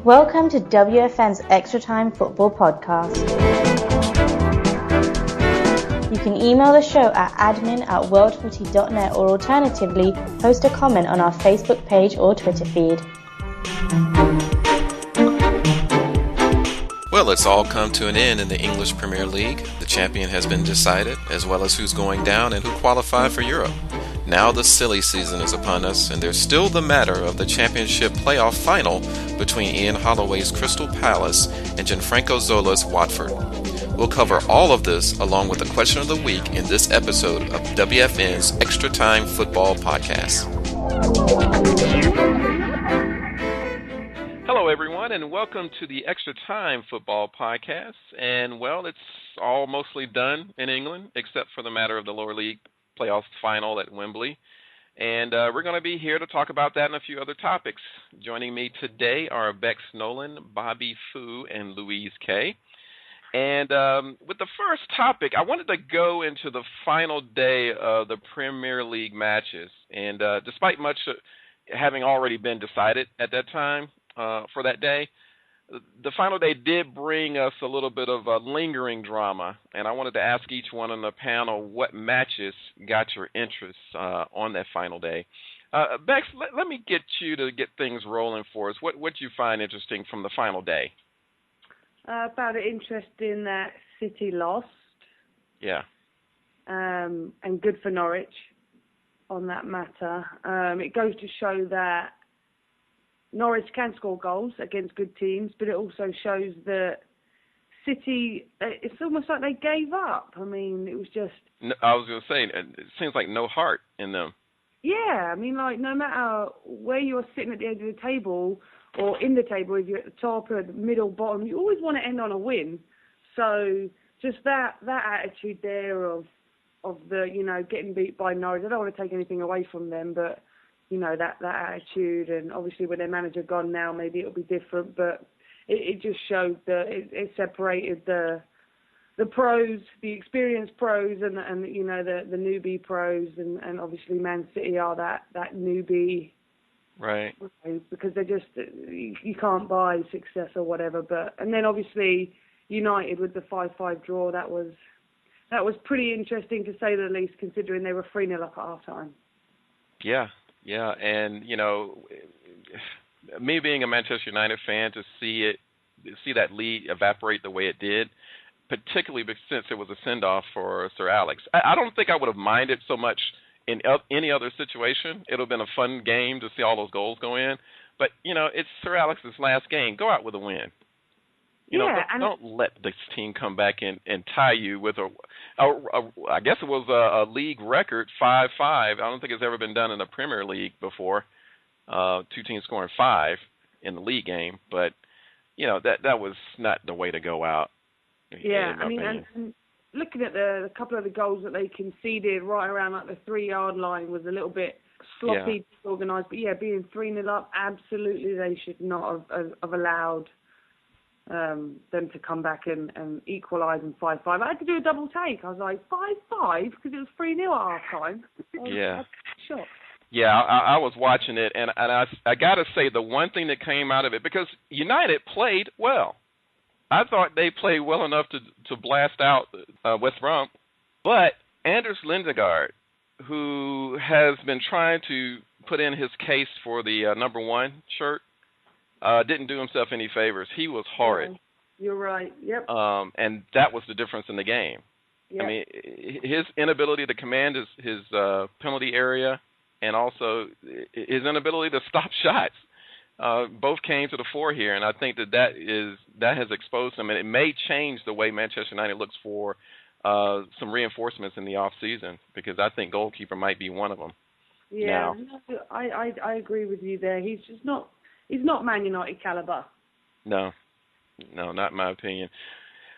Welcome to WFN's Extra Time Football Podcast. You can email the show at admin@worldfooty.net or alternatively, post a comment on our Facebook page or Twitter feed. Well, it's all come to an end in the English Premier League. The champion has been decided, as well as who's going down and who qualified for Europe. Now the silly season is upon us, and there's still the matter of the championship playoff final between Ian Holloway's Crystal Palace and Gianfranco Zola's Watford. We'll cover all of this along with the question of the week in this episode of WFN's Extra Time Football Podcast. Hello, everyone, and welcome to the Extra Time Football Podcast. And, well, it's all mostly done in England, except for the matter of the lower league playoff final at Wembley. And we're going to be here to talk about that and a few other topics. Joining me today are Bex Nolin, Bobby Fu, and Louise Kay. And with the first topic, I wanted to go into the final day of the Premier League matches. And despite much having already been decided at that time for that day, the final day did bring us a little bit of a lingering drama. And I wanted to ask each one on the panel what matches got your interest on that final day. Bex, let me get you to get things rolling for us. What did you find interesting from the final day? I found it interesting that City lost. Yeah. And good for Norwich on that matter. It goes to show that Norwich can score goals against good teams, but it also shows that City, it's almost like they gave up. I mean, it was just... I was going to say, it seems like no heart in them. Yeah, I mean, like, no matter where you're sitting at the end of the table or in the table, if you're at the top or the middle, bottom, you always want to end on a win. So just that attitude there of the, you know, getting beat by Norwich, I don't want to take anything away from them, but, you know, that attitude, and obviously with their manager gone now, maybe it'll be different, but it just showed that it separated the pros, the experienced pros, and you know, the newbie pros, and obviously Man City are that newbie. Right. Because they're just, you can't buy success or whatever. And then obviously United with the 5-5 draw, that was pretty interesting to say the least, considering they were 3-0 up at half time. Yeah, and you know, me being a Manchester United fan, to see that lead evaporate the way it did, particularly since it was a send-off for Sir Alex. I don't think I would have minded so much in any other situation. It would have been a fun game to see all those goals go in. But, you know, it's Sir Alex's last game. Go out with a win. You know, don't let this team come back and tie you with I guess it was a league record, 5-5. I don't think it's ever been done in the Premier League before, two teams scoring 5 in the league game. But, you know, that was not the way to go out. Yeah, I mean, and looking at the couple of the goals that they conceded right around like the 3-yard line was a little bit sloppy, disorganised. But yeah, being 3-0 up, absolutely they should not have allowed them to come back and equalise in 5-5. I had to do a double take. I was like, 5-5? Because it was 3-0 at half time. I was shocked. Yeah, I was watching it, and I got to say the one thing that came out of it, because United played well. I thought they played well enough to blast out West Brom. But Anders Lindegaard, who has been trying to put in his case for the number 1 shirt, didn't do himself any favors. He was horrid. You're right. Yep. And that was the difference in the game. Yep. I mean, his inability to command his penalty area, and also his inability to stop shots, both came to the fore here. And I think that has exposed him, and it may change the way Manchester United looks for some reinforcements in the off season, because I think goalkeeper might be one of them. Yeah, I agree with you there. He's just not. He's not Man United caliber. No, not in my opinion.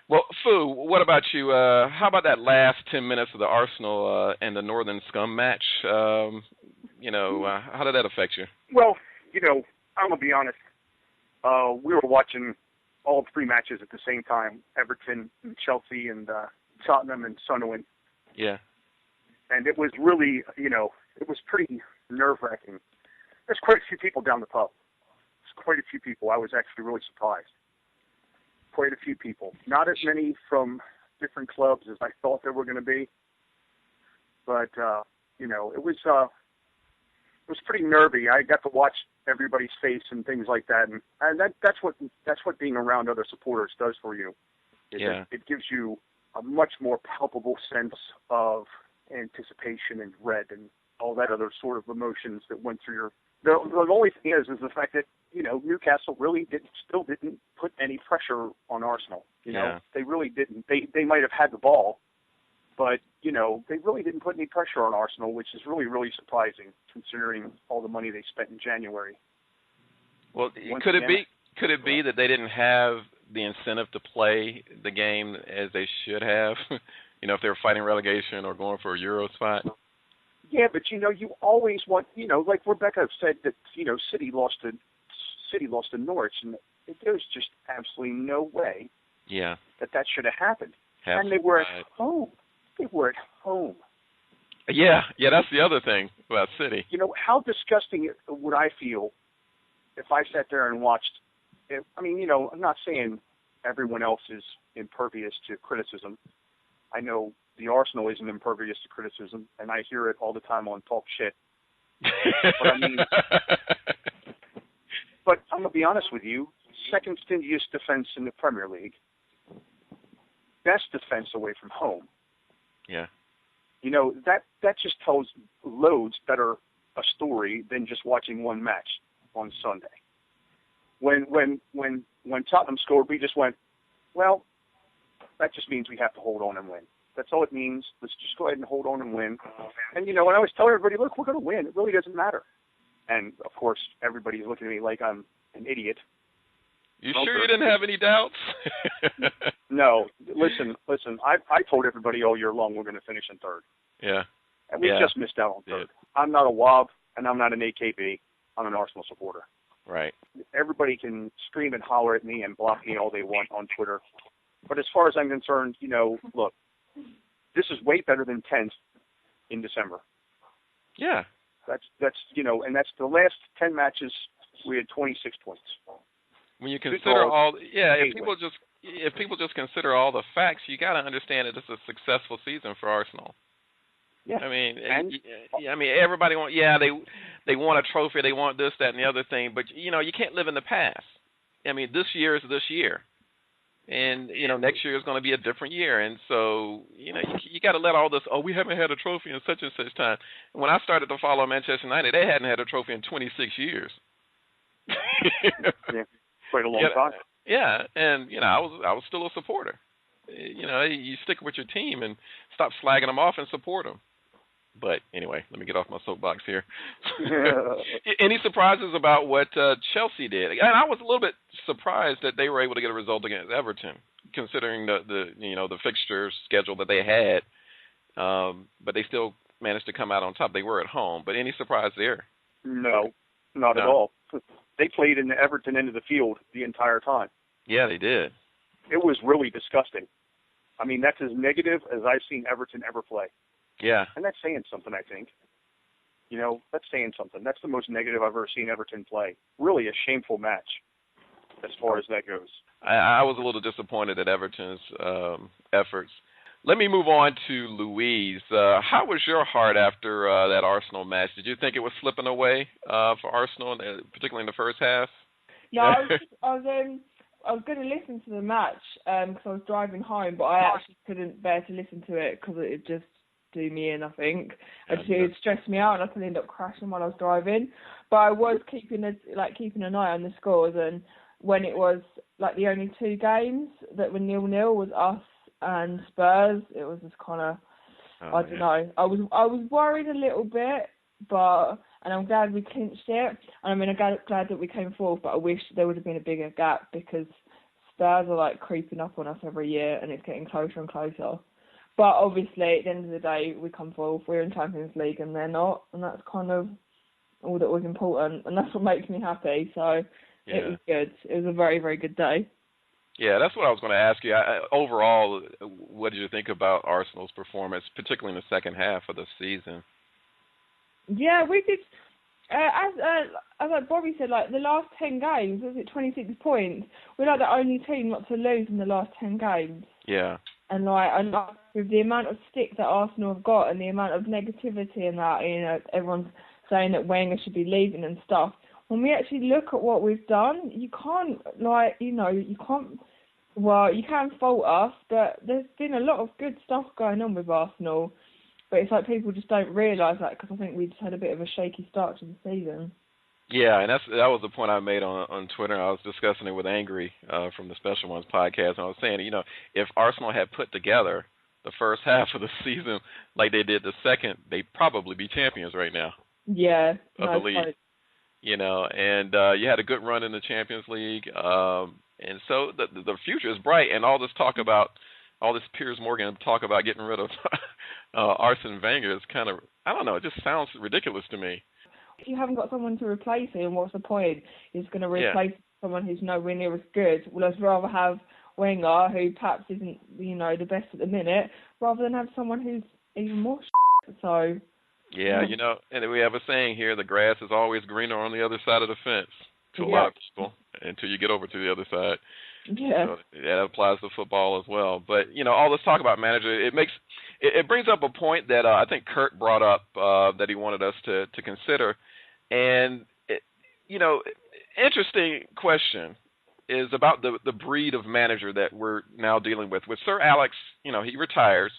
Well, Fu, what about you? How about that last 10 minutes of the Arsenal and the Northern Scum match? You know, how did that affect you? Well, you know, I'm going to be honest. We were watching all 3 matches at the same time, Everton, Chelsea, and Tottenham and Sunderland. Yeah. And it was really, you know, it was pretty nerve-wracking. There's quite a few people down the pub. quite a few people. I was actually really surprised. Quite a few people. Not as many from different clubs as I thought there were going to be. But, it was pretty nervy. I got to watch everybody's face and things like that. And that's what being around other supporters does for you. It gives you a much more palpable sense of anticipation and dread and all that other sort of emotions that went through your. The only thing is the fact that Newcastle really still didn't put any pressure on Arsenal. They really didn't. They might have had the ball, but they really didn't put any pressure on Arsenal, which is really, really surprising considering all the money they spent in January. Well, could it be that they didn't have the incentive to play the game as they should have? If they were fighting relegation or going for a Euro spot. Yeah, but you always want, like Rebecca said that City lost to Norwich, and there's just absolutely no way. Yeah. That should have happened. And they were at home. They were at home. Yeah, that's the other thing about City. How disgusting would I feel if I sat there and watched? I'm not saying everyone else is impervious to criticism. I know the Arsenal isn't impervious to criticism, and I hear it all the time on Talk Shit. But I'm going to be honest with you, second stingiest defense in the Premier League, best defense away from home. Yeah. That just tells loads better a story than just watching one match on Sunday. When Tottenham scored, we just went, well, that just means we have to hold on and win. That's all it means. Let's just go ahead and hold on and win. And, I always tell everybody, look, we're going to win. It really doesn't matter. And, of course, everybody's looking at me like I'm an idiot. You sure you didn't have any doubts? No. Listen. I told everybody all year long we're going to finish in third. Yeah. And we just missed out on third. Yeah. I'm not a WOB, and I'm not an AKB. I'm an Arsenal supporter. Right. Everybody can scream and holler at me and block me all they want on Twitter. But as far as I'm concerned, look, this is way better than 10th in December. Yeah. That's and that's the last 10 matches we had 26 points. When you consider if people just consider all the facts, you got to understand that this is a successful season for Arsenal. Yeah. Everybody they want a trophy, they want this, that, and the other thing, but you can't live in the past. This year is this year. And, next year is going to be a different year. And so, you got to let all this, we haven't had a trophy in such and such time. When I started to follow Manchester United, they hadn't had a trophy in 26 years. Yeah, quite a long time. Yeah, and, I was still a supporter. You stick with your team and stop slagging them off and support them. But anyway, let me get off my soapbox here. Any surprises about what Chelsea did? And I was a little bit surprised that they were able to get a result against Everton, considering the fixture schedule that they had. But they still managed to come out on top. They were at home. But any surprise there? No, not at all. They played in the Everton end of the field the entire time. Yeah, they did. It was really disgusting. That's as negative as I've seen Everton ever play. Yeah. And that's saying something, I think. That's saying something. That's the most negative I've ever seen Everton play. Really a shameful match as far as that goes. I was a little disappointed at Everton's efforts. Let me move on to Louise. How was your heart after that Arsenal match? Did you think it was slipping away for Arsenal, particularly in the first half? No, I was going to listen to the match because I was driving home, but I actually couldn't bear to listen to it because it just do me in, I think. It would stress me out and I could end up crashing while I was driving. But I was keeping an eye on the scores, and when it was the only two games that were 0-0 was us and Spurs, it was just kind of, I don't know. I was worried a little bit, and I'm glad we clinched it. And I'm glad that we came fourth, but I wish there would have been a bigger gap because Spurs are creeping up on us every year and it's getting closer and closer. But obviously, at the end of the day, we come fourth. We're in Champions League and they're not, and that's kind of all that was important, and that's what makes me happy. So It was good. It was a very, very good day. Yeah, that's what I was going to ask you. Overall, what did you think about Arsenal's performance, particularly in the second half of the season? Yeah, we did. As like Bobby said, like the last 10 games, was it 26 points? We're like the only team not to lose in the last 10 games. Yeah. And with the amount of stick that Arsenal have got and the amount of negativity and that, you know, everyone's saying that Wenger should be leaving and stuff. When we actually look at what we've done, you can't, like, you know, you can't. Well, you can fault us, but there's been a lot of good stuff going on with Arsenal. But it's like people just don't realise that because I think we just had a bit of a shaky start to the season. Yeah, and that was the point I made on Twitter. I was discussing it with Angry from the Special Ones podcast, and I was saying, you know, if Arsenal had put together the first half of the season like they did the second, they'd probably be champions right now. Yeah. Of the league. Right. You know, and you had a good run in the Champions League, and so the future is bright. And all this Piers Morgan talk about getting rid of Arsene Wenger is kind of, I don't know, it just sounds ridiculous to me. If you haven't got someone to replace him, what's the point? He's going to replace someone who's nowhere near as good. Well, I'd rather have Wenger, who perhaps isn't, you know, the best at the minute, rather than have someone who's even more so. Yeah, you know, and we have a saying here, the grass is always greener on the other side of the fence to a lot of people until you get over to the other side. Yeah. So that applies to football as well. But, you know, all this talk about manager, it brings up a point that I think Kurt brought up that he wanted us to consider. And, you know, interesting question is about the breed of manager that we're now dealing with. With Sir Alex, you know, he retires.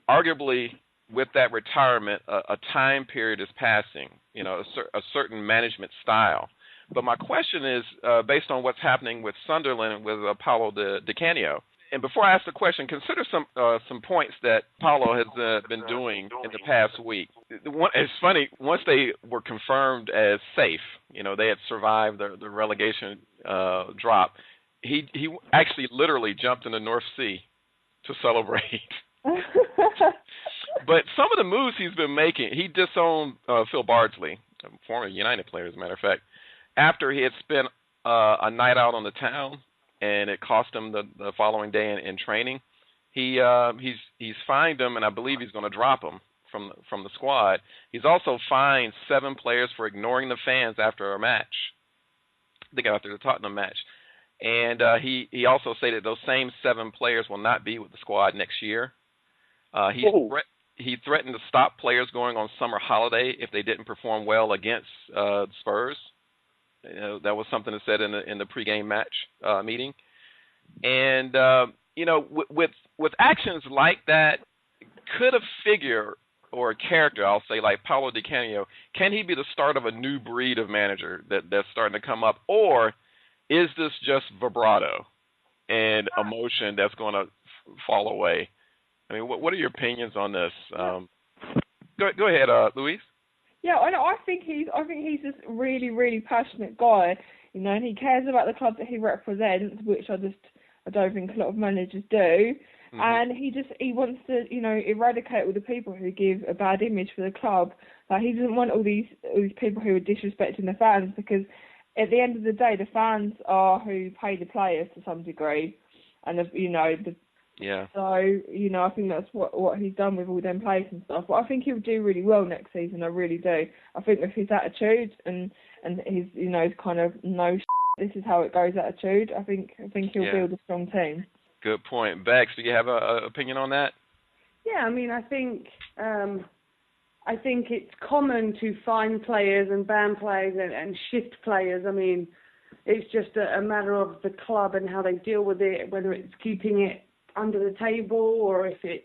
Arguably, with that retirement, a time period is passing, you know, a certain management style. But my question is, based on what's happening with Sunderland with Paolo Di Canio. And before I ask the question, consider some points that Paolo has been doing in the past week. It's funny, once they were confirmed as safe, you know, they had survived the relegation drop, he actually literally jumped in the North Sea to celebrate. But some of the moves he's been making, he disowned Phil Bardsley, a former United player, as a matter of fact, after he had spent a night out on the town, and it cost him the following day in training. He's fined him, and I believe he's going to drop him from the squad. He's also fined 7 players for ignoring the fans after a match. I think after the Tottenham match. And he also stated those same 7 players will not be with the squad next year. He threatened to stop players going on summer holiday if they didn't perform well against Spurs. You know, that was something that said in the pregame match meeting. And you know, with actions like that, could a figure or a character, I'll say, like Paolo Di Canio, can he be the start of a new breed of manager that's starting to come up, or is this just vibrato and emotion that's going to fall away? I mean, what are your opinions on this? Go ahead, Louise. Yeah, I think he's just a really, really passionate guy, you know, and he cares about the club that he represents, which I don't think a lot of managers do. Mm-hmm. And he wants to, you know, eradicate all the people who give a bad image for the club. Like, he doesn't want all these people who are disrespecting the fans, because at the end of the day, the fans are who pay the players to some degree, and So, you know, I think that's what he's done with all them players and stuff. But I think he'll do really well next season. I really do. I think with his attitude and his, you know, kind of this is how it goes attitude, I think he'll build a strong team. Good point. Bex, do you have an opinion on that? Yeah, I mean, I think it's common to fine players and ban players and shift players. I mean, it's just a matter of the club and how they deal with it, whether it's keeping it under the table or if it's,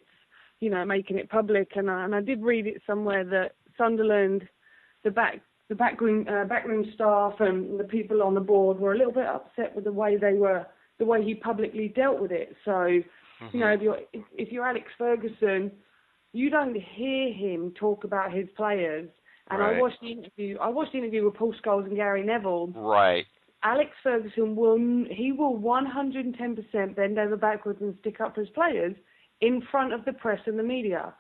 you know, making it public. And I did read it somewhere that Sunderland, the backroom staff and the people on the board were a little bit upset with the way he publicly dealt with it. So, you know, if you're Alex Ferguson, you don't hear him talk about his players. And right. I watched the interview with Paul Scholes and Gary Neville. Right. Alex Ferguson will 110% bend over backwards and stick up for his players in front of the press and the media.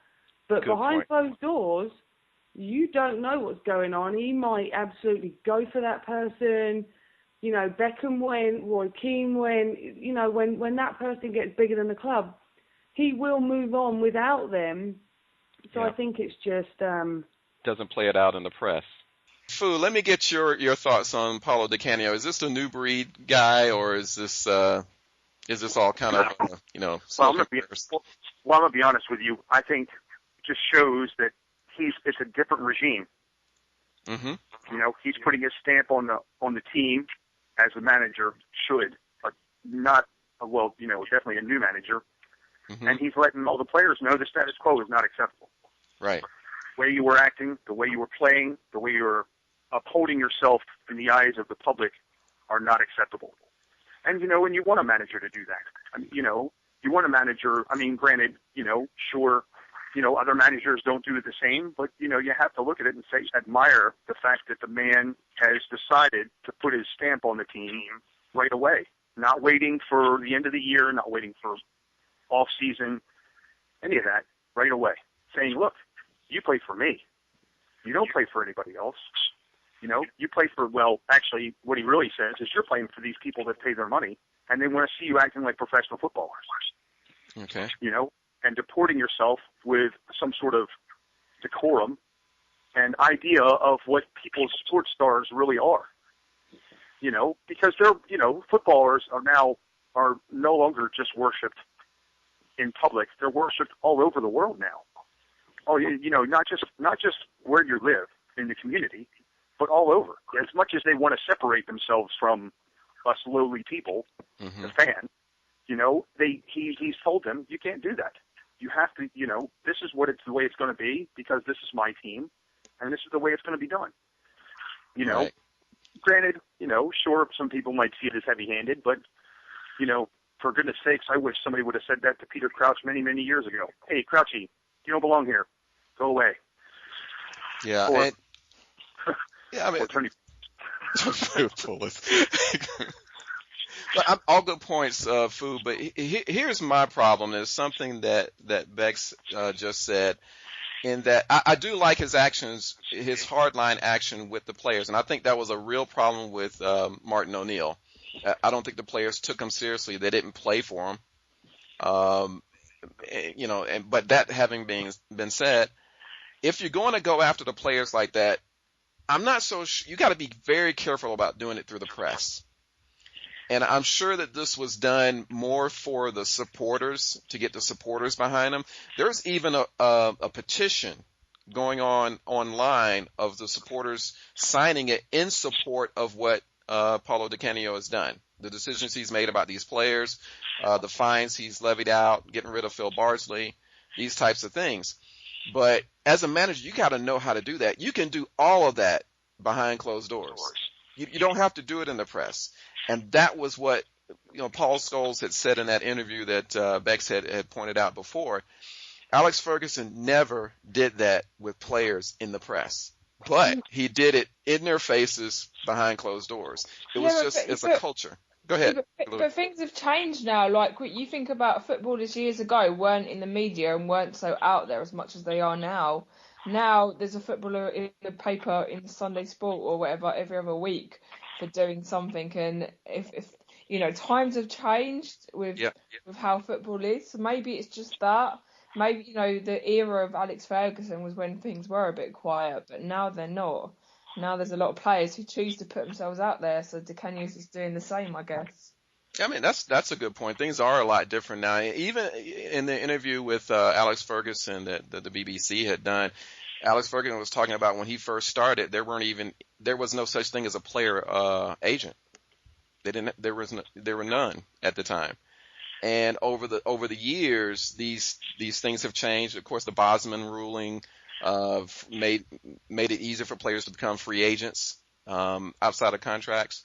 But Good behind point. closed doors, you don't know what's going on. He might absolutely go for that person. You know, Beckham went, Roy Keane went. You know, when that person gets bigger than the club, he will move on without them. So I think it's just... doesn't play it out in the press. Fu, let me get your thoughts on Paulo Di Canio. Is this a new breed guy, or is this all kind of Well, I'm gonna be honest with you. I think it just shows that it's a different regime. Mm-hmm. He's putting his stamp on the team as a manager should, but not definitely a new manager. Mm-hmm. And he's letting all the players know the status quo is not acceptable. Right. The way you were acting, the way you were playing, the way you were upholding yourself in the eyes of the public are not acceptable. And, and you want a manager to do that. I mean, you want a manager, granted, sure, other managers don't do it the same, but, you have to look at it and admire the fact that the man has decided to put his stamp on the team right away, not waiting for the end of the year, not waiting for off season, any of that, right away, saying, look, you play for me. You don't play for anybody else. You play for, actually, what he really says is you're playing for these people that pay their money, and they want to see you acting like professional footballers. Okay. And deporting yourself with some sort of decorum and idea of what people's sports stars really are. Because footballers are no longer just worshipped in public. They're worshipped all over the world now. Oh, not just where you live in the community, but all over. As much as they want to separate themselves from us lowly people, mm-hmm. the fan, he's told them you can't do that. You have to, this is the way it's going to be because this is my team, and this is the way it's going to be done. Right. Granted, sure, some people might see it as heavy-handed, but for goodness sakes, I wish somebody would have said that to Peter Crouch many, many years ago. Hey, Crouchy, you don't belong here. Go away. Yeah. All good points, Fu. But here's my problem. There's something that Bex just said, in that I do like his actions, his hardline action with the players, and I think that was a real problem with Martin O'Neill. I don't think the players took him seriously. They didn't play for him. But that having been said, if you're going to go after the players like that, I'm not so sure. You got to be very careful about doing it through the press. And I'm sure that this was done more for the supporters, to get the supporters behind them. There's even a petition going on online of the supporters signing it in support of what Paulo Di Canio has done. The decisions he's made about these players, the fines he's levied out, getting rid of Phil Bardsley, these types of things. But as a manager, you got to know how to do that. You can do all of that behind closed doors. You don't have to do it in the press. And that was what Paul Scholes had said in that interview that Bex had pointed out before. Alex Ferguson never did that with players in the press, but he did it in their faces behind closed doors. It's a culture. Go ahead. But things have changed now. Like, you think about footballers years ago weren't in the media and weren't so out there as much as they are now. Now there's a footballer in the paper, in Sunday Sport or whatever, every other week for doing something. And if times have changed with how football is, so maybe it's just that. Maybe, the era of Alex Ferguson was when things were a bit quiet, but now they're not. Now there's a lot of players who choose to put themselves out there, so Di Canio's is doing the same, I guess. I mean, that's a good point. Things are a lot different now. Even in the interview with Alex Ferguson that the BBC had done, Alex Ferguson was talking about when he first started, there was no such thing as a player agent. There were none at the time. And over the years, these things have changed. Of course, the Bosman ruling made it easier for players to become free agents outside of contracts.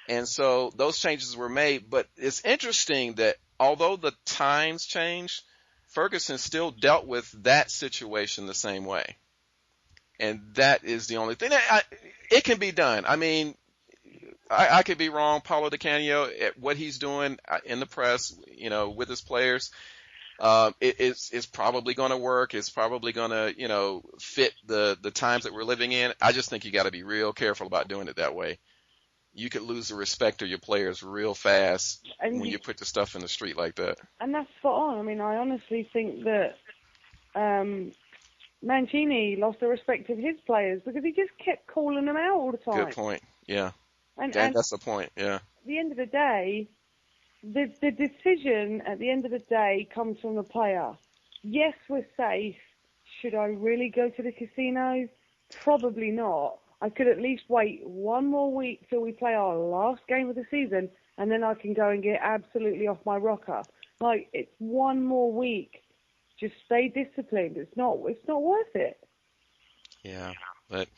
And so those changes were made. But it's interesting that although the times changed, Ferguson still dealt with that situation the same way. And that is the only thing. It can be done. I mean, I could be wrong. Paulo Di Canio, what he's doing in the press, with his players, it's probably going to work. It's probably going to, fit the times that we're living in. I just think you got to be real careful about doing it that way. You could lose the respect of your players real fast when you put the stuff in the street like that. And that's spot on. I mean, I honestly think that Mancini lost the respect of his players because he just kept calling them out all the time. Good point. Yeah. And that's the point. Yeah. At the end of the day, the decision at the end of the day comes from the player. Yes, we're safe. Should I really go to the casino? Probably not. I could at least wait one more week till we play our last game of the season, and then I can go and get absolutely off my rocker. Like, it's one more week. Just stay disciplined. It's not worth it. Yeah, but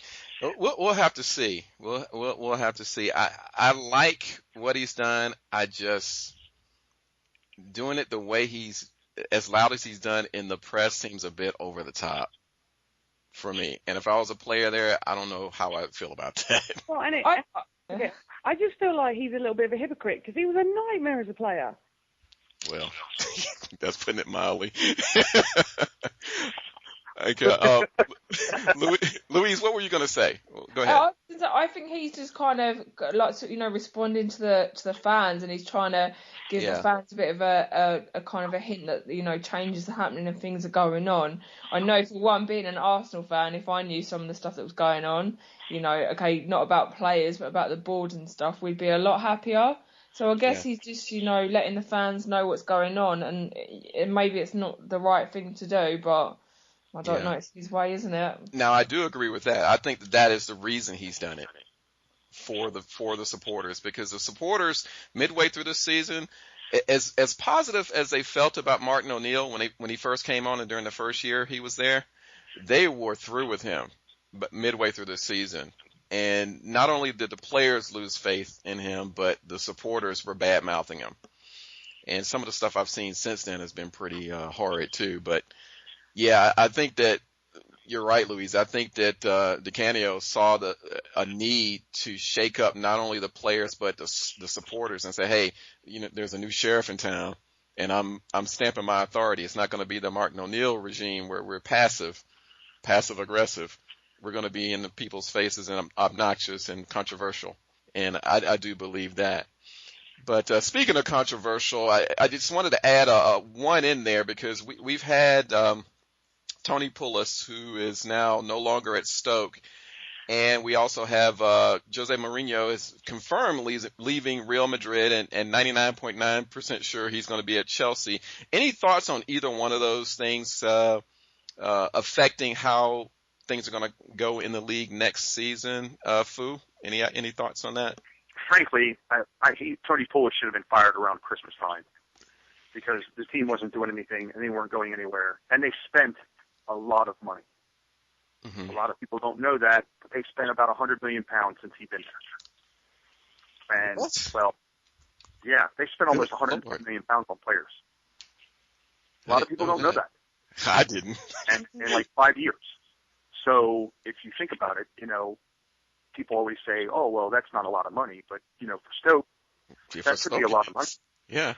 we'll have to see. We'll have to see. I like what he's done. I just doing it the way he's as loud as he's done in the press seems a bit over the top for me. And if I was a player there, I don't know how I'd feel about that. Well, I just feel like he's a little bit of a hypocrite because he was a nightmare as a player. Well, that's putting it mildly. Okay, Louise, what were you going to say? Go ahead. I think he's just kind of responding to the fans, and he's trying to give the fans a bit of a kind of a hint that changes are happening and things are going on. I know, for one, being an Arsenal fan, if I knew some of the stuff that was going on, not about players but about the board and stuff, we'd be a lot happier. So I guess he's just letting the fans know what's going on, and maybe it's not the right thing to do, but I don't know. It's his way, isn't it? Now, I do agree with that. I think that is the reason he's done it for the supporters, because the supporters midway through the season, as positive as they felt about Martin O'Neill when he first came on and during the first year he was there, they were through with him, but midway through the season. And not only did the players lose faith in him, but the supporters were bad-mouthing him. And some of the stuff I've seen since then has been pretty horrid too. But yeah, I think that you're right, Louise. I think that DeCanio saw a need to shake up not only the players but the supporters and say, hey, there's a new sheriff in town, and I'm stamping my authority. It's not going to be the Martin O'Neill regime where we're passive aggressive. We're going to be in the people's faces and obnoxious and controversial. And I do believe that. But speaking of controversial, I just wanted to add one in there because we've had Tony Pulis, who is now no longer at Stoke. And we also have Jose Mourinho is confirmed leaving Real Madrid and 99.9% sure he's going to be at Chelsea. Any thoughts on either one of those things affecting how things are going to go in the league next season? Fu, any thoughts on that? Frankly, Tony Pulis should have been fired around Christmas time because the team wasn't doing anything and they weren't going anywhere. And they spent a lot of money. Mm-hmm. A lot of people don't know that, but they spent about £100 million since he's been there. And, they spent almost £120 million on players. A lot of people don't know that. I didn't. And in like 5 years. So if you think about it, people always say, oh, well, that's not a lot of money. But, for Stoke, that could be a lot of money. Yeah.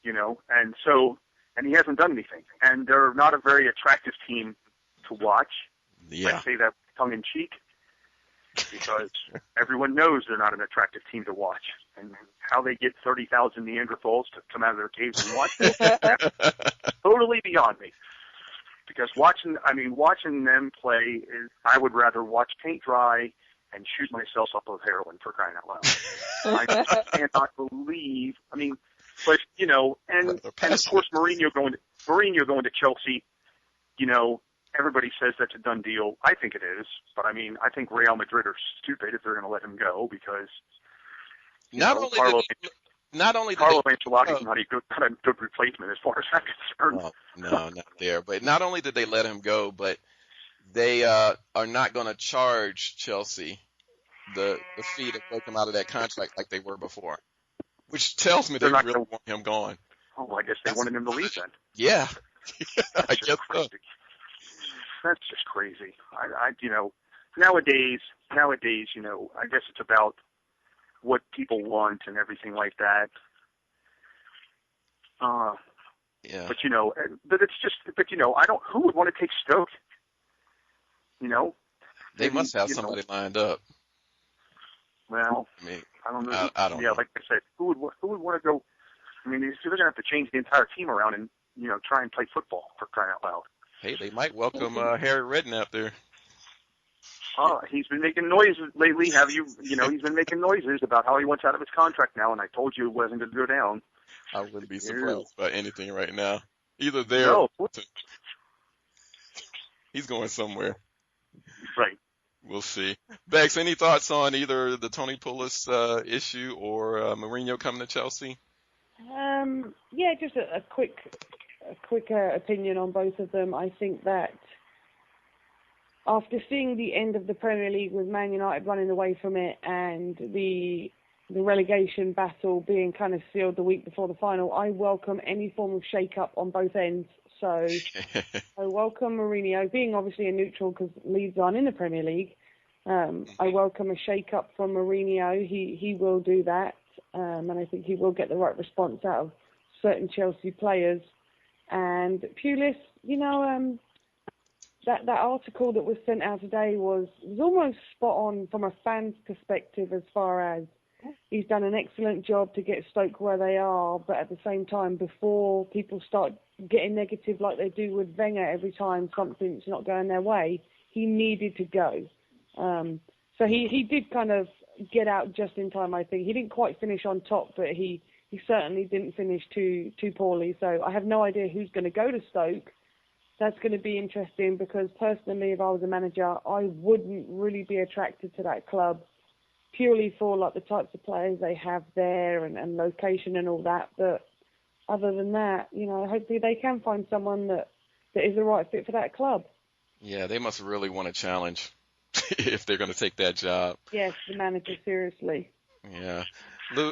And he hasn't done anything. And they're not a very attractive team to watch. Yeah. I say that tongue-in-cheek because everyone knows they're not an attractive team to watch. And how they get 30,000 Neanderthals to come out of their caves and watch them, that's totally beyond me. Because watching them play I would rather watch paint dry and shoot myself up with heroin, for crying out loud. I cannot believe. But and of course Mourinho going to Chelsea. Everybody says that's a done deal. I think it is, but I think Real Madrid are stupid if they're going to let him go because Carlo Ancelotti's not a good replacement as far as I'm concerned. Well, no, not there. But not only did they let him go, but they are not going to charge Chelsea the fee to break him out of that contract like they were before, which tells me they really want him gone. Oh, I guess they wanted him to leave then. Yeah, I guess so. That's just crazy. Nowadays, I guess it's about what people want and everything like that. Yeah. But who would want to take Stoke? They must have somebody lined up. Well, I don't know. I don't know. Like I said, who would want to go? They're going to have to change the entire team around and try and play football, for crying out loud. Hey, they might welcome Harry Redknapp there. He's been making noises lately. He's been making noises about how he wants out of his contract now, and I told you it wasn't going to go down. I wouldn't be surprised by anything right now. Either there No. or he's going somewhere. Right. We'll see. Bex, any thoughts on either the Tony Pulis issue or Mourinho coming to Chelsea? Yeah, just a quick opinion on both of them. I think that after seeing the end of the Premier League with Man United running away from it and the relegation battle being kind of sealed the week before the final, I welcome any form of shake-up on both ends. So I welcome Mourinho, being obviously a neutral because Leeds aren't in the Premier League. I welcome a shake-up from Mourinho. He will do that, and I think he will get the right response out of certain Chelsea players. And Pulis, that article that was sent out today was almost spot on from a fan's perspective, as far as he's done an excellent job to get Stoke where they are, but at the same time, before people start getting negative like they do with Wenger every time something's not going their way, he needed to go. So he did kind of get out just in time, I think. He didn't quite finish on top, but he certainly didn't finish too poorly. So I have no idea who's going to go to Stoke. That's going to be interesting because personally, if I was a manager, I wouldn't really be attracted to that club purely for like the types of players they have there and location and all that. But other than that, hopefully they can find someone that is the right fit for that club. Yeah, they must really want a challenge if they're going to take that job. Yes, the manager, seriously. Yeah.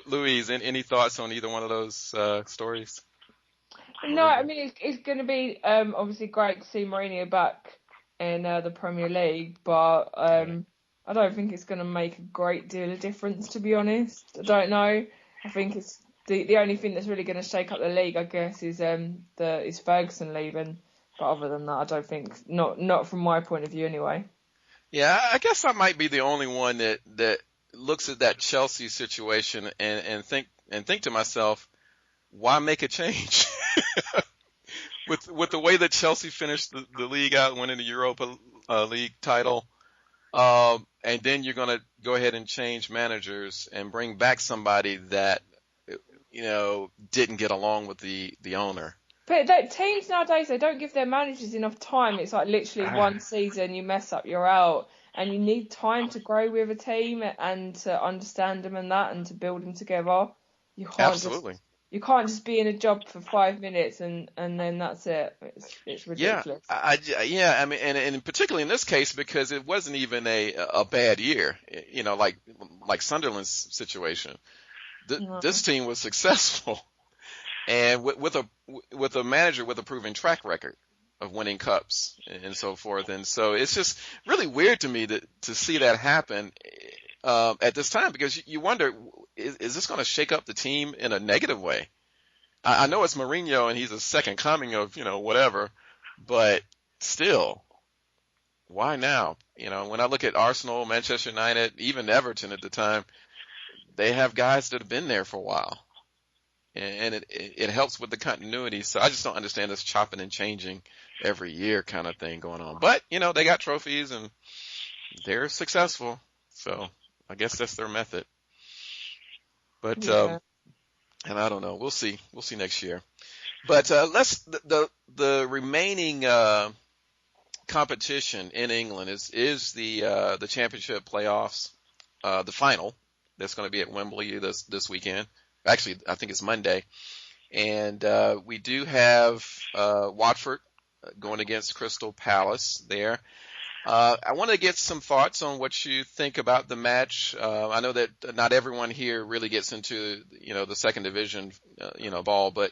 Louise, any thoughts on either one of those stories? No, I mean, it's going to be obviously great to see Mourinho back in the Premier League, but I don't think it's going to make a great deal of difference, to be honest. I don't know. I think it's the only thing that's really going to shake up the league, I guess, is Ferguson leaving. But other than that, I don't think, not from my point of view anyway. Yeah, I guess I might be the only one that looks at that Chelsea situation and think to myself, why make a change? with the way that Chelsea finished the league out, winning the Europa League title, and then you're going to go ahead and change managers and bring back somebody that didn't get along with the owner. But teams nowadays, they don't give their managers enough time. It's like literally one season, you mess up, you're out. And you need time to grow with a team and to understand them and that and to build them together. Absolutely. You can't just be in a job for 5 minutes and then that's it. It's ridiculous. Yeah, I mean, and particularly in this case because it wasn't even a bad year, like Sunderland's situation. This team was successful, and with a manager with a proven track record of winning cups and so forth, and so it's just really weird to me to see that happen at this time because you wonder, is this going to shake up the team in a negative way? I know it's Mourinho and he's a second coming of whatever, but still, why now? When I look at Arsenal, Manchester United, even Everton at the time, they have guys that have been there for a while. And it helps with the continuity. So I just don't understand this chopping and changing every year kind of thing going on. But, they got trophies and they're successful. So I guess that's their method. But, and I don't know. We'll see. We'll see next year. But the remaining competition in England is the championship playoffs, the final that's going to be at Wembley this weekend. Actually, I think it's Monday. And we do have Watford going against Crystal Palace there. I want to get some thoughts on what you think about the match. I know that not everyone here really gets into, the second division, ball. But,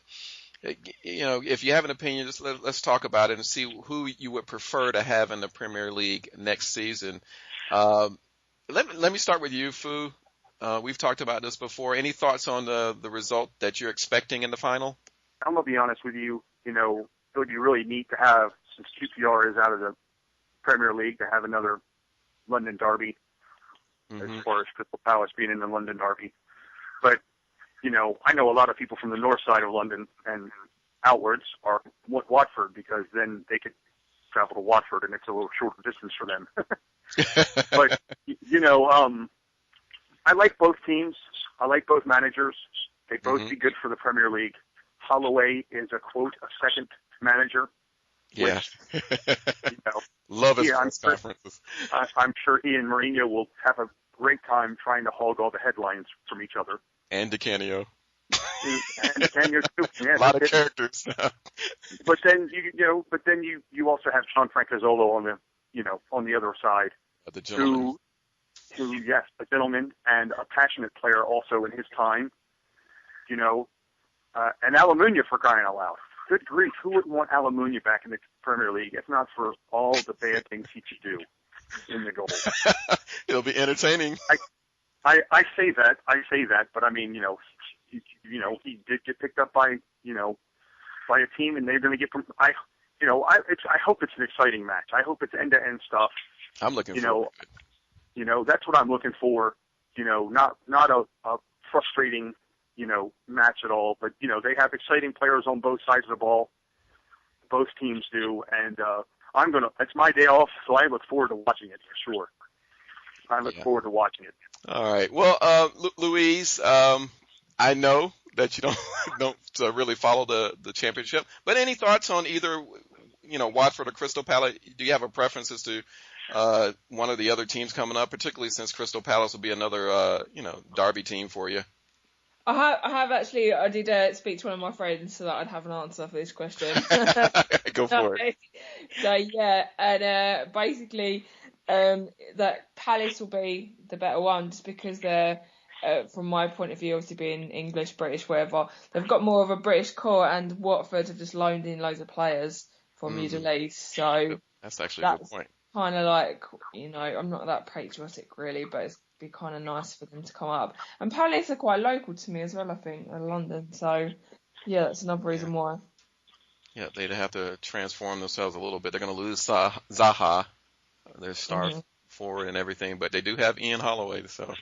if you have an opinion, just let's talk about it and see who you would prefer to have in the Premier League next season. Let me start with you, Fu. We've talked about this before. Any thoughts on the result that you're expecting in the final? I'm going to be honest with you. It would be really neat to have, since QPR is out of the Premier League, to have another London derby, as far as Crystal Palace being in the London derby. But, I know a lot of people from the north side of London and outwards want Watford because then they could travel to Watford, and it's a little shorter distance for them. But, I like both teams. I like both managers. They both be good for the Premier League. Holloway is a, quote, a second manager. Yeah. Which, love his press conferences. I'm sure he and Mourinho will have a great time trying to hog all the headlines from each other. And Di Canio. And Canio too. Yeah, a lot of characters. But then you also have John Francazolo on the other side. The gentleman. Who, yes, a gentleman and a passionate player also in his time. And Almunia, for crying out loud. Good grief, who wouldn't want Almunia back in the Premier League if not for all the bad things he could do in the goal? It'll be entertaining. I say that, but I mean, he did get picked up by a team, and they're going to get from. I hope it's an exciting match. I hope it's end-to-end stuff. I'm looking forward to it. That's what I'm looking for. Not a frustrating, match at all. But they have exciting players on both sides of the ball. Both teams do, and it's my day off, so I look forward to watching it for sure. I look forward to watching it. All right. Well, Louise, I know that you don't really follow the championship, but any thoughts on either, Watford or Crystal Palace? Do you have a preference as to one of the other teams coming up, particularly since Crystal Palace will be another, derby team for you? I have actually. I did speak to one of my friends so that I'd have an answer for this question. Go for it. So yeah, and basically, that Palace will be the better one just because they're, from my point of view, obviously being English, British, whatever, they've got more of a British core, and Watford have just loaned in loads of players from Middle East. So that's actually a good point. Kind of like, I'm not that patriotic really, but it's be kind of nice for them to come up. And Palace are quite local to me as well, I think, in London. So, yeah, that's another reason why. Yeah, they'd have to transform themselves a little bit. They're going to lose Zaha, their star forward and everything, but they do have Ian Holloway, so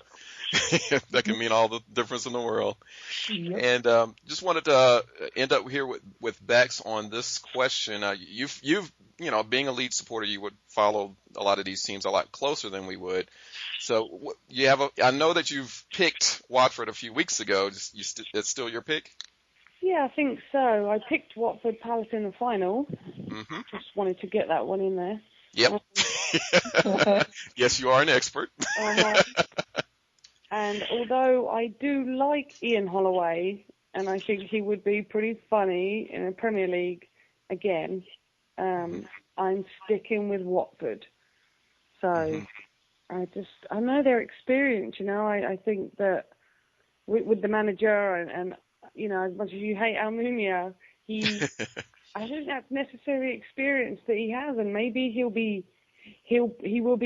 that can mean all the difference in the world. Yep. And just wanted to end up here with Bex on this question. You've being a Leeds supporter, you would follow a lot of these teams a lot closer than we would. So I know that you've picked Watford a few weeks ago. It's still your pick? Yeah, I think so. I picked Watford Palace in the final. Mm-hmm. Just wanted to get that one in there. Yep. Yes, you are an expert. And although I do like Ian Holloway, and I think he would be pretty funny in a Premier League again, I'm sticking with Watford. So I know their experience, I think that with the manager and as much as you hate Almunia, I think that's necessary experience that he has, and maybe he will be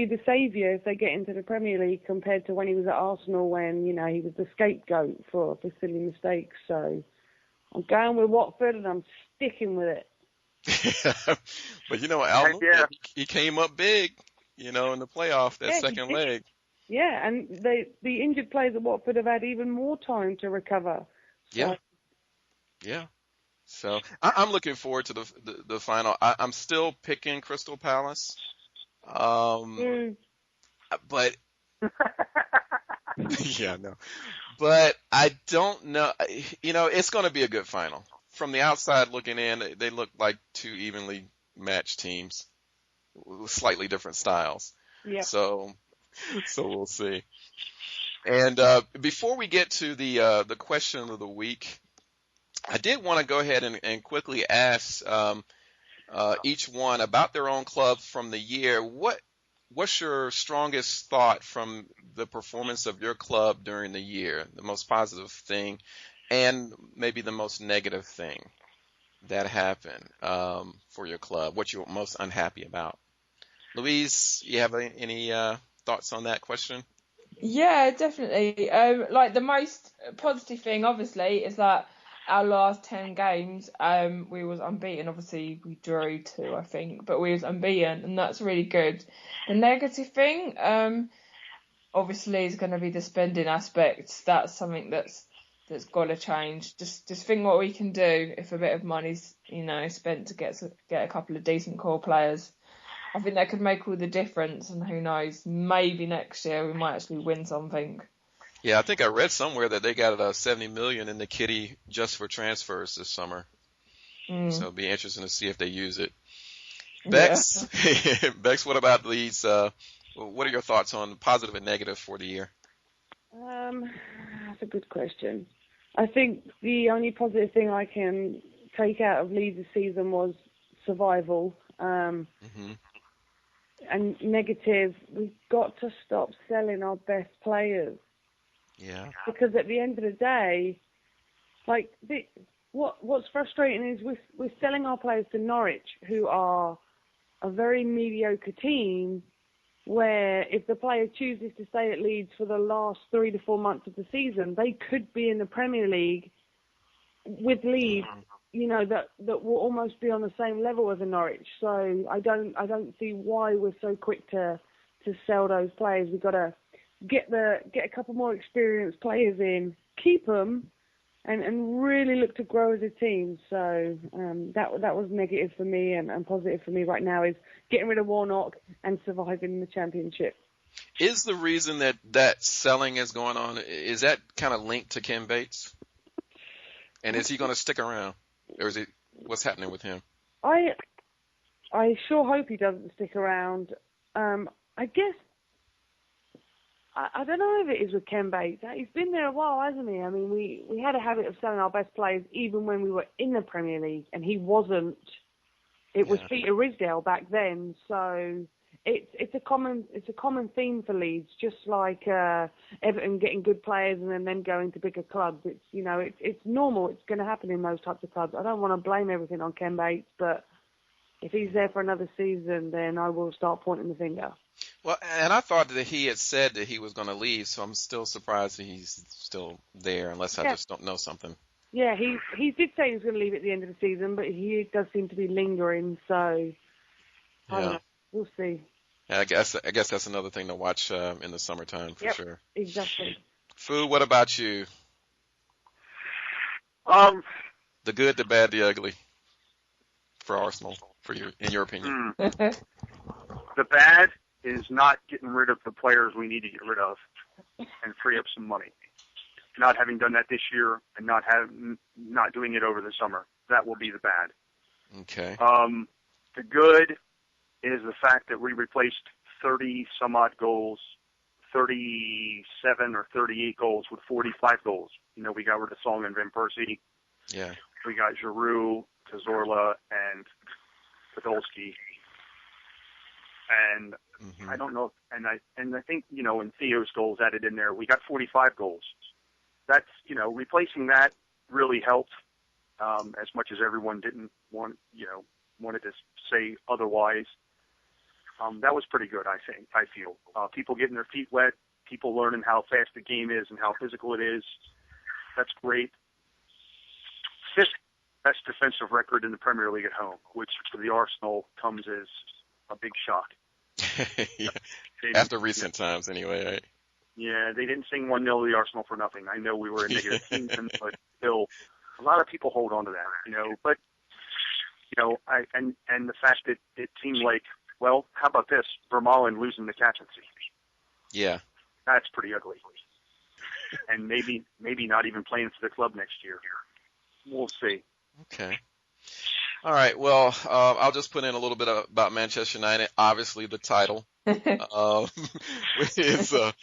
the saviour if they get into the Premier League compared to when he was at Arsenal when, he was the scapegoat for silly mistakes. So I'm going with Watford and I'm sticking with it. But Almunia, he came up big, in the playoff, that second leg. Yeah, and the injured players at Watford have had even more time to recover. So. Yeah. So I'm looking forward to the final. I'm still picking Crystal Palace. But yeah, no. But I don't know. It's going to be a good final. From the outside looking in, they look like two evenly matched teams with slightly different styles. Yeah. So we'll see. And before we get to the question of the week, I did want to go ahead and quickly ask each one about their own club from the year. What's your strongest thought from the performance of your club during the year? The most positive thing, and maybe the most negative thing that happened for your club. What you're most unhappy about? Louise, you have any thoughts on that question? Yeah, definitely. The most positive thing, obviously, is that our last 10 games, we was unbeaten. Obviously, we drew 2, I think, but we was unbeaten, and that's really good. The negative thing, obviously, is going to be the spending aspect. That's something that's got to change. Just think what we can do if a bit of money's, spent to get a couple of decent core players. I think that could make all the difference, and who knows, maybe next year we might actually win something. Yeah, I think I read somewhere that they got $70 million in the kitty just for transfers this summer. So it'll be interesting to see if they use it. Bex, yeah. Bex, what about these? What are your thoughts on positive and negative for the year? That's a good question. I think the only positive thing I can take out of Leeds this season was survival. And negative, we've got to stop selling our best players. Yeah. Because at the end of the day, like what's frustrating is we're selling our players to Norwich, who are a very mediocre team, where if the player chooses to stay at Leeds for the last 3 to 4 months of the season, they could be in the Premier League with Leeds, that will almost be on the same level as a Norwich. So I don't see why we're so quick to sell those players. We've got to get a couple more experienced players in, keep them, and really look to grow as a team. So that was negative for me, and positive for me right now is getting rid of Warnock and surviving in the Championship. Is the reason that selling is going on, is that kind of linked to Ken Bates? And is he going to stick around? Or is it, what's happening with him? I sure hope he doesn't stick around. I guess, I don't know if it is with Ken Bates. He's been there a while, hasn't he? I mean, we had a habit of selling our best players even when we were in the Premier League, and he wasn't. It was Peter Ridsdale back then, so it's a common theme for Leeds, just like Everton getting good players and then going to bigger clubs. It's normal. It's going to happen in those types of clubs. I don't want to blame everything on Ken Bates, but if he's there for another season, then I will start pointing the finger. Well, and I thought that he had said that he was going to leave, so I'm still surprised that he's still there, unless I just don't know something. Yeah, he did say he was going to leave at the end of the season, but he does seem to be lingering, so I don't know. We'll see. Yeah, I guess that's another thing to watch in the summertime for sure. Exactly. Fu, what about you? The good, the bad, the ugly for Arsenal, in your opinion. The bad is not getting rid of the players we need to get rid of and free up some money. Not having done that this year and not doing it over the summer. That will be the bad. Okay. The good is the fact that we replaced 30-some-odd goals, 37 or 38 goals with 45 goals. We got rid of Song and Van Persie. Yeah. We got Giroud, Cazorla, and Podolski. And I don't know, and I think, in Theo's goals added in there, we got 45 goals. That's, replacing that really helped, as much as everyone didn't wanted to say otherwise. That was pretty good, I feel. People getting their feet wet, people learning how fast the game is and how physical it is. That's great. Fifth best defensive record in the Premier League at home, which for the Arsenal comes as a big shock. Yeah. After recent times, anyway, right? Yeah, they didn't sing 1-0 to the Arsenal for nothing. I know we were a negative team, but still, a lot of people hold on to that, But, and the fact that it seemed like, well, how about this? Vermaelen losing the captaincy. Yeah. That's pretty ugly. And maybe not even playing for the club next year. We'll see. Okay. All right. Well, I'll just put in a little bit about Manchester United. Obviously, the title is a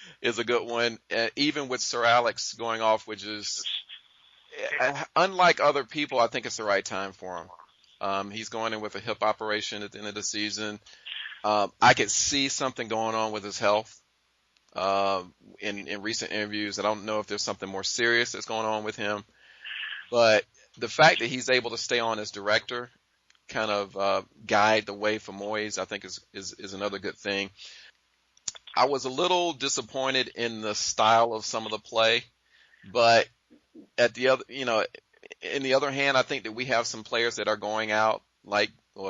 good one. Even with Sir Alex going off, which is unlike other people, I think it's the right time for him. He's going in with a hip operation at the end of the season. I could see something going on with his health in recent interviews. I don't know if there's something more serious that's going on with him, but the fact that he's able to stay on as director, kind of guide the way for Moyes, I think is another good thing. I was a little disappointed in the style of some of the play, but in the other hand, I think that we have some players that are going out,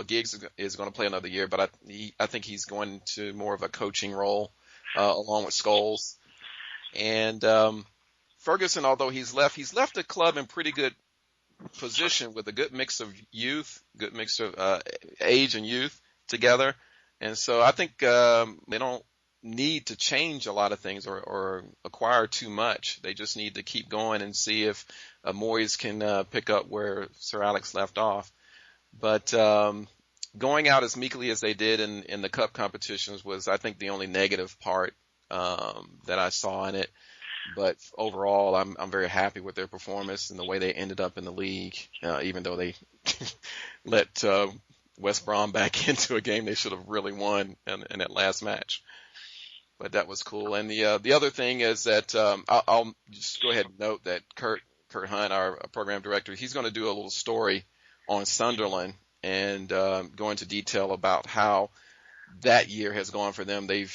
Giggs is going to play another year, but I think he's going to more of a coaching role along with Scholes. And Ferguson, although he's left the club in pretty good position with a good mix of youth, good mix of age and youth together. And so I think they don't need to change a lot of things or acquire too much. They just need to keep going and see if Moyes can pick up where Sir Alex left off. But going out as meekly as they did in the cup competitions was, I think, the only negative part that I saw in it. But overall, I'm very happy with their performance and the way they ended up in the league, even though they let West Brom back into a game they should have really won in that last match. But that was cool. And the other thing is that I'll just go ahead and note that Kurt Hunt, our program director, he's going to do a little story on Sunderland and go into detail about how that year has gone for them. They've,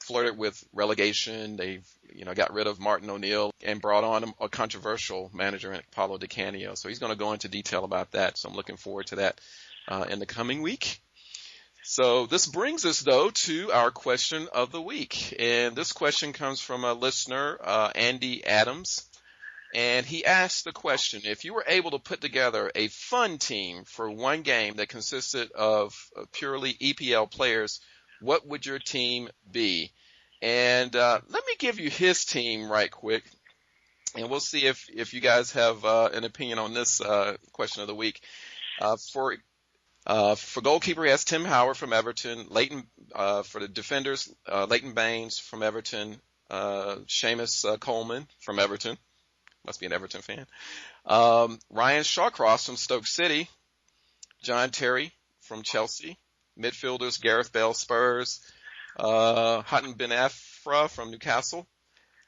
flirted with relegation. They've, got rid of Martin O'Neill and brought on a controversial manager in Paulo Di Canio. So he's going to go into detail about that. So I'm looking forward to that in the coming week. So this brings us, though, to our question of the week. And this question comes from a listener, Andy Adams. And he asked the question, if you were able to put together a fun team for one game that consisted of purely EPL players, what would your team be? And let me give you his team right quick, and we'll see if you guys have an opinion on this question of the week. For goalkeeper, he has Tim Howard from Everton. For the defenders, Leighton Baines from Everton. Seamus Coleman from Everton. Must be an Everton fan. Ryan Shawcross from Stoke City. John Terry from Chelsea. Midfielders, Gareth Bale, Spurs. Hatem Ben Afra from Newcastle.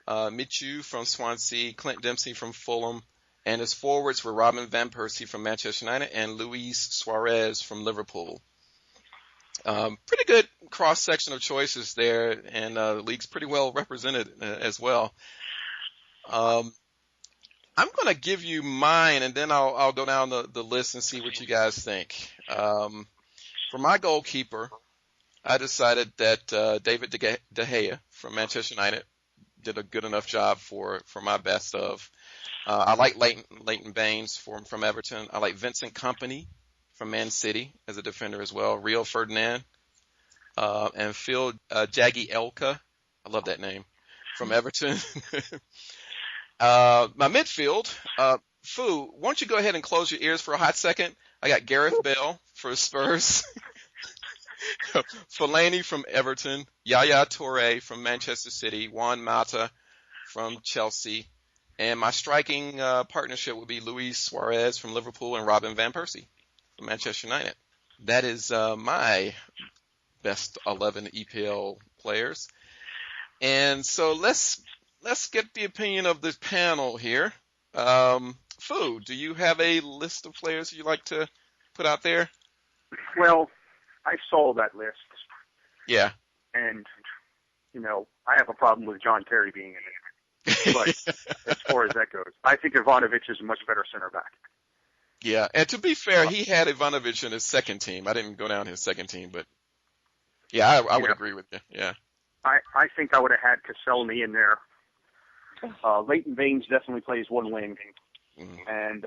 Michu from Swansea. Clint Dempsey from Fulham. And his forwards were Robin Van Persie from Manchester United and Luis Suarez from Liverpool. Pretty good cross-section of choices there, and the league's pretty well represented as well. I'm going to give you mine, and then I'll go down the list and see what you guys think. For my goalkeeper, I decided that David De Gea from Manchester United did a good enough job for my best of. I like Leighton Baines from Everton. I like Vincent Kompany from Man City as a defender as well. Rio Ferdinand and Phil Jagielka. I love that name, from Everton. My midfield, Fu, why don't you go ahead and close your ears for a hot second? I got Gareth Bale for Spurs. Fellaini from Everton. Yaya Toure from Manchester City. Juan Mata from Chelsea. And my striking partnership would be Luis Suarez from Liverpool and Robin Van Persie from Manchester United. That is my best 11 EPL players. And so let's get the opinion of the panel here. Fu, do you have a list of players you'd like to put out there? Well, I saw that list. Yeah. And, I have a problem with John Terry being in it. But as far as that goes, I think Ivanovic is a much better center back. Yeah, and to be fair, he had Ivanovic in his second team. I didn't go down his second team, but yeah, I would agree with you. Yeah. I think I would have had Koscielny in there. Leighton Baines definitely plays one wing, and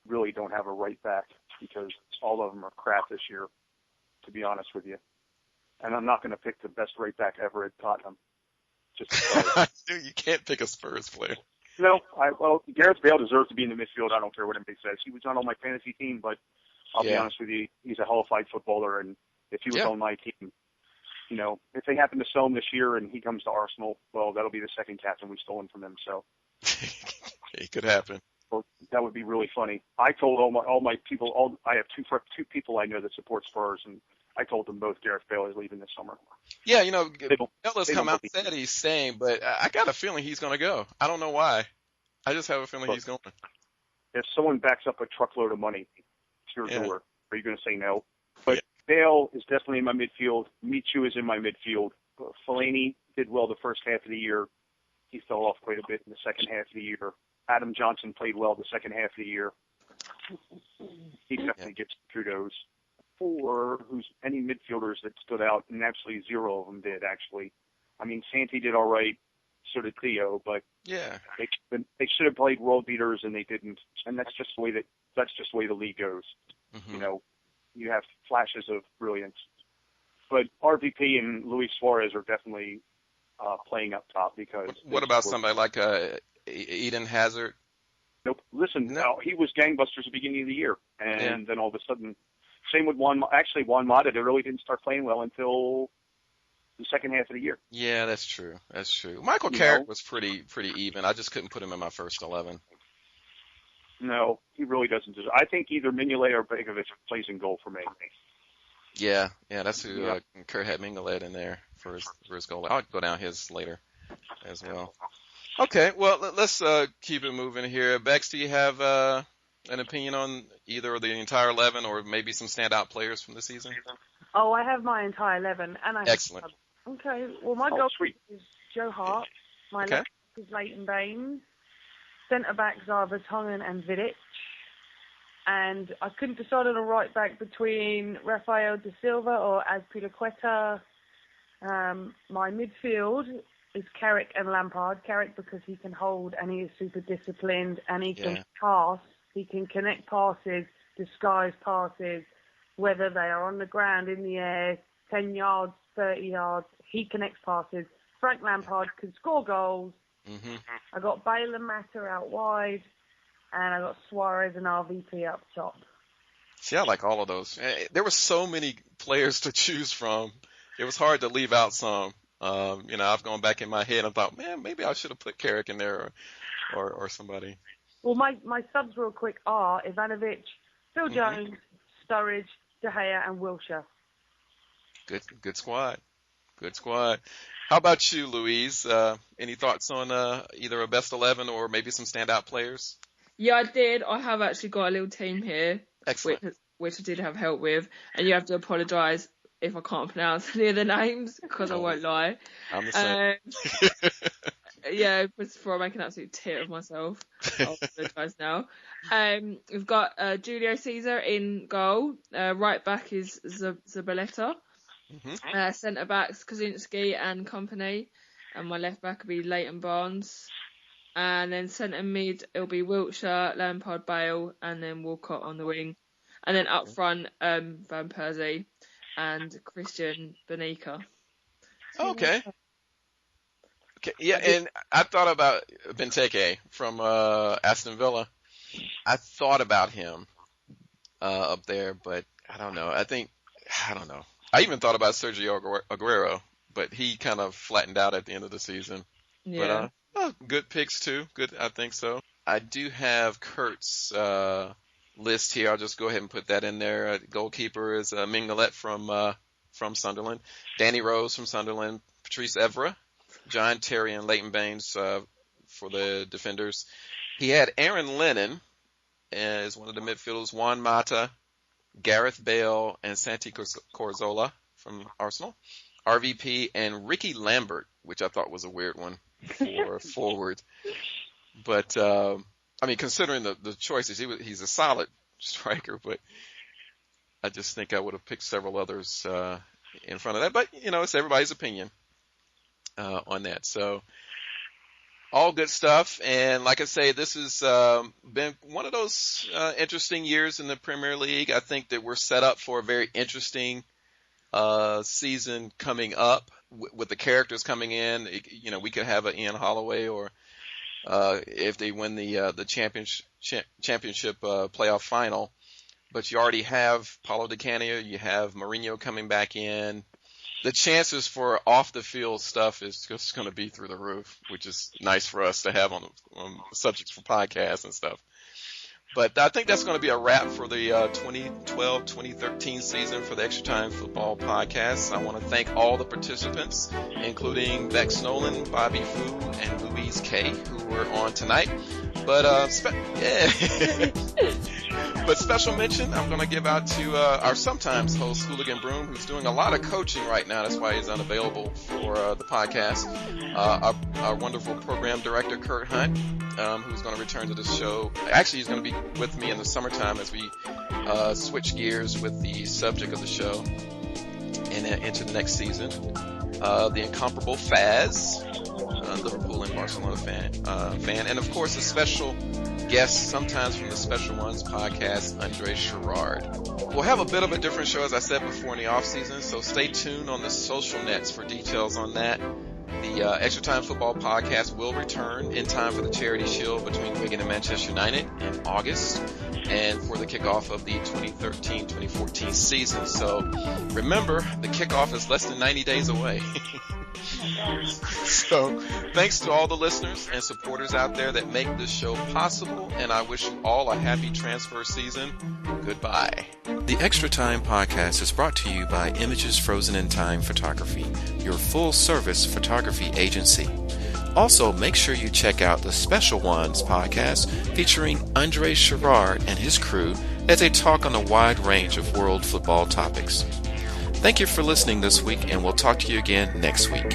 really don't have a right back because all of them are crap this year, to be honest with you. And I'm not going to pick the best right back ever at Tottenham. Just you can't pick a Spurs player. No, Gareth Bale deserves to be in the midfield. I don't care what anybody says. He was not on my fantasy team, but I'll be honest with you, he's a holified footballer, and if he was on my team, if they happen to sell him this year and he comes to Arsenal, well, that'll be the second captain we've stolen from him. So it could happen. Well, that would be really funny. I told all my people. I have two people I know that support Spurs, and I told them both Gareth Bale is leaving this summer. Yeah, Bale has come out and said he's staying, but I got a feeling he's going to go. I don't know why. I just have a feeling he's going. If someone backs up a truckload of money to your door, are you going to say no? But Bale is definitely in my midfield. Michu is in my midfield. Fellaini did well the first half of the year. He fell off quite a bit in the second half of the year. Adam Johnson played well the second half of the year. He definitely gets kudos. For any midfielders that stood out, and absolutely zero of them did, actually. I mean, Santi did all right, so did Theo, but they should have played world beaters, and they didn't. And that's just the way the league goes. Mm-hmm. You have flashes of brilliance. But RVP and Luis Suarez are definitely playing up top because. What about somebody like Eden Hazard? Nope. Listen, he was gangbusters at the beginning of the year, and then all of a sudden, same with Juan Mata. They really didn't start playing well until the second half of the year. Yeah, that's true. That's true. Michael Carrick was pretty even. I just couldn't put him in my first 11. No, he really doesn't. I think either Mignolet or Begovic plays in goal for me. Yeah, that's who Kurt had Mignolet in there for his goal. I'll go down his later as well. Okay, well, let's keep it moving here. Bex, do you have an opinion on either the entire 11 or maybe some standout players from the season? Oh, I have my entire 11. Excellent. Okay, well, my goalkeeper is Joe Hart. My left back is Leighton Baines. Centre-backs are Vertonghen and Vidic. And I couldn't decide on a right back between Rafael da Silva or Azpilicueta. My midfield is Carrick and Lampard. Carrick because he can hold and he is super disciplined and he can pass. He can connect passes, disguise passes, whether they are on the ground, in the air, 10 yards, 30 yards. He connects passes. Frank Lampard can score goals. Mm-hmm. I got Bale and Mata out wide. And I got Suarez and RVP up top. See, I like all of those. There were so many players to choose from. It was hard to leave out some. I've gone back in my head and thought, man, maybe I should have put Carrick in there or somebody. Well, my subs real quick are Ivanovic, Phil Jones, Sturridge, De Gea, and Wilshere. Good squad. Good squad. How about you, Louise? Any thoughts on either a best 11 or maybe some standout players? Yeah, I did. I have actually got a little team here, which I did have help with, and you have to apologise if I can't pronounce any of the names because I won't lie. I'm the same. Before I make an absolute tit of myself, I'll apologise now. We've got Julio Cesar in goal. Right back is Zabaleta. Mm-hmm. Centre backs Kaczynski and company, and my left back will be Leighton Barnes. And then centre mid, it'll be Wilshere, Lampard, Bale, and then Walcott on the wing. And then up front, Van Persie and Christian Benica. Okay. Yeah, and I thought about Benteke from Aston Villa. I thought about him up there, but I don't know. I don't know. I even thought about Sergio Aguero, but he kind of flattened out at the end of the season. Yeah. But, good picks too. Good, I think so. I do have Kurt's list here. I'll just go ahead and put that in there. Goalkeeper is Mignolet from Sunderland, Danny Rose from Sunderland, Patrice Evra, John Terry, and Leighton Baines for the defenders. He had Aaron Lennon as one of the midfielders, Juan Mata, Gareth Bale, and Santi Cazorla from Arsenal, RVP, and Ricky Lambert, which I thought was a weird one for forward. But, considering the choices, he's a solid striker, but I just think I would have picked several others in front of that. But, it's everybody's opinion on that. So, all good stuff. And like I say, this has been one of those interesting years in the Premier League. I think that we're set up for a very interesting season coming up with the characters coming in. We could have an Ian Holloway, or if they win the championship playoff final. But you already have Paulo Di Canio, you have Mourinho coming back in. The chances for off-the-field stuff is just going to be through the roof, which is nice for us to have on subjects for podcasts and stuff. But I think that's going to be a wrap for the 2012-2013 season for the Extra Time Football Podcast. I want to thank all the participants, including Bex Nolin, Bobby Fu, and Louise Kay, who were on tonight. But special mention I'm going to give out to our sometimes host, Hooligan Broom, who's doing a lot of coaching right now. That's why he's unavailable for the podcast. Our wonderful program director, Kurt Hunt, who's going to return to the show. Actually, he's going to be with me in the summertime as we switch gears with the subject of the show and into the next season. The incomparable Faz, Liverpool and Barcelona fan. And of course, a special guest, sometimes from the Special Ones podcast, Andre Sherrard. We'll have a bit of a different show, as I said before, in the off season, so stay tuned on the social nets for details on that. The Extra Time Football Podcast will return in time for the Charity Shield between Wigan and Manchester United in August, and for the kickoff of the 2013-2014 season. So remember, the kickoff is less than 90 days away. So thanks to all the listeners and supporters out there that make this show possible, and I wish you all a happy transfer season. Goodbye. The Extra Time Podcast is brought to you by Images Frozen in Time Photography, your full-service photography agency. Also, make sure you check out the Special Ones podcast featuring Andre Sherrard and his crew as they talk on a wide range of world football topics. Thank you for listening this week, and we'll talk to you again next week.